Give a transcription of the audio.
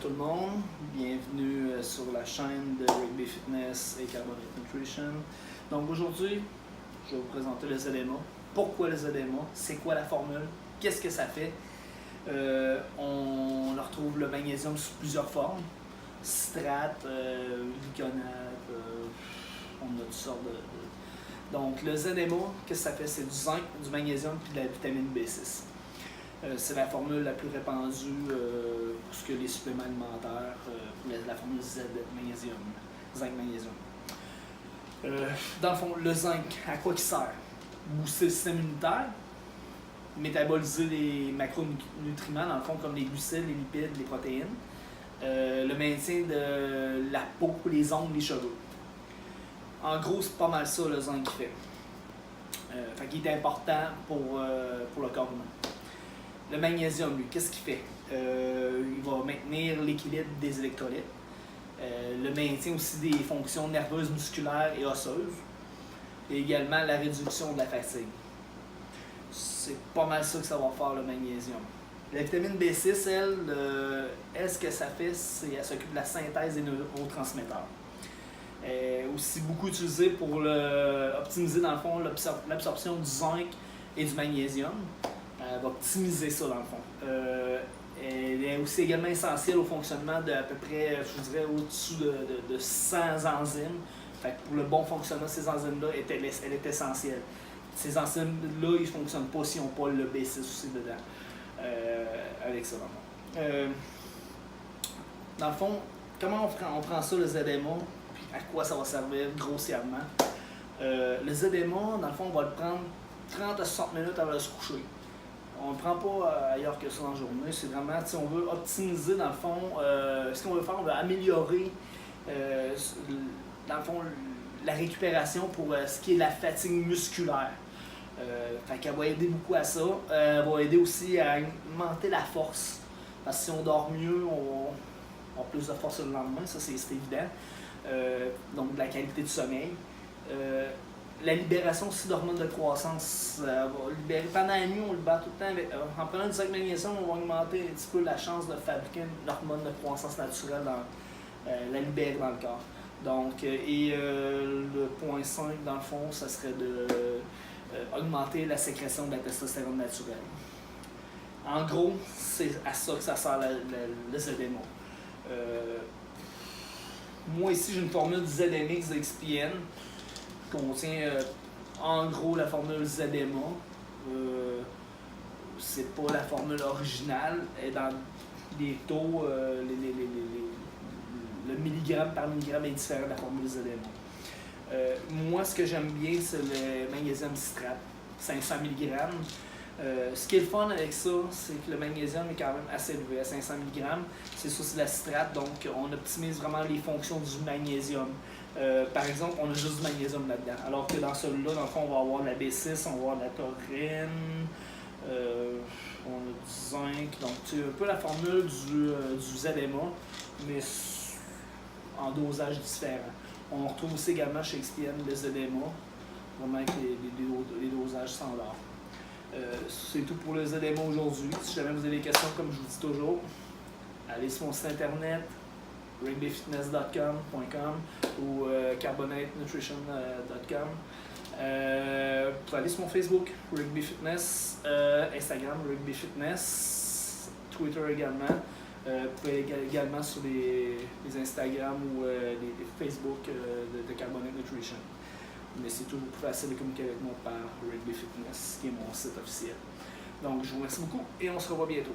tout le monde, bienvenue sur la chaîne de Rugby Fitness et Carbonate Nutrition. Donc aujourd'hui, je vais vous présenter le ZMA. Pourquoi le ZMA? C'est quoi la formule? Qu'est-ce que ça fait? On retrouve le magnésium sous plusieurs formes. Citrate, glyconate, on a toutes sortes de... Donc le ZMA, qu'est-ce que ça fait? C'est du zinc, du magnésium et de la vitamine B6. C'est la formule la plus répandue pour ce que les suppléments alimentaires, la formule Z, magnésium, zinc-magnésium. Dans le fond, le zinc, à quoi il sert? Booster le système immunitaire, métaboliser les macronutriments, dans le fond, comme les glucides, les lipides, les protéines, le maintien de la peau, les ongles, les cheveux. En gros, c'est pas mal ça le zinc qui fait. Fait qu'il est important pour le corps humain. Le magnésium, lui, qu'est-ce qu'il fait? Il va maintenir l'équilibre des électrolytes, le maintien aussi des fonctions nerveuses, musculaires et osseuses, et également la réduction de la fatigue. C'est pas mal ça que ça va faire le magnésium. La vitamine B6, elle, ce que ça fait, c'est qu'elle s'occupe de la synthèse des neurotransmetteurs. Aussi beaucoup utilisée pour optimiser dans le fond l'absorption du zinc et du magnésium. Elle va optimiser ça dans le fond. Elle est aussi également essentielle au fonctionnement de à peu près, je vous dirais, au-dessus de 100 enzymes. Fait que pour le bon fonctionnement de ces enzymes-là, elle est essentielle. Ces enzymes-là, ils ne fonctionnent pas si on n'a pas le B6 aussi dedans. Avec ça, dans le fond. Dans le fond, comment on prend ça, le ZMA, puis à quoi ça va servir grossièrement? Le ZMA, dans le fond, on va le prendre 30 à 60 minutes avant de se coucher. On ne le prend pas ailleurs que ça dans la journée. C'est vraiment, si on veut optimiser, dans le fond, ce qu'on veut faire, on veut améliorer, dans le fond, la récupération pour ce qui est la fatigue musculaire. Fait qu'elle va aider beaucoup à ça. Elle va aider aussi à augmenter la force. Parce que si on dort mieux, on a plus de force le lendemain, ça c'est évident. Donc de la qualité du sommeil. La libération aussi d'hormones de croissance, va libérer. Pendant la nuit, on le bat tout le temps. En prenant du zinc magnésium, on va augmenter un petit peu la chance de fabriquer une hormone de croissance naturelle, la libérer dans le corps. Donc, le point 5, dans le fond, ça serait de augmenter la sécrétion de la testostérone naturelle. En gros, c'est à ça que ça sert le ZMA. Moi ici, j'ai une formule du ZMX de XPN qui contient en gros la formule ZMA. C'est pas la formule originale, elle est dans les taux, le milligramme par milligramme est différent de la formule ZMA. Moi, ce que j'aime bien, c'est le magnésium citrate, 500 mg. Ce qui est le fun avec ça, c'est que le magnésium est quand même assez élevé à 500 mg. C'est ça, c'est la citrate, donc on optimise vraiment les fonctions du magnésium. Par exemple, on a juste du magnésium là-dedans, alors que dans celui-là, dans le fond, on va avoir de la B6, on va avoir de la taurine, on a du zinc, donc c'est un peu la formule du ZMA, mais en dosage différent. On retrouve aussi également chez XPN le ZMA, vraiment avec les dosages standards. C'est tout pour le ZMA aujourd'hui. Si jamais vous avez des questions, comme je vous dis toujours, allez sur mon site internet rugbyfitness.com ou carbonatenutrition.com. Vous pouvez aller sur mon Facebook, Rugby Fitness, Instagram, Rugby Fitness, Twitter également. Vous pouvez également sur les Instagram ou les Facebook de Carbonate Nutrition. Mais c'est toujours plus facile de communiquer avec moi par Rugby Fitness, qui est mon site officiel. Donc, je vous remercie beaucoup et on se revoit bientôt.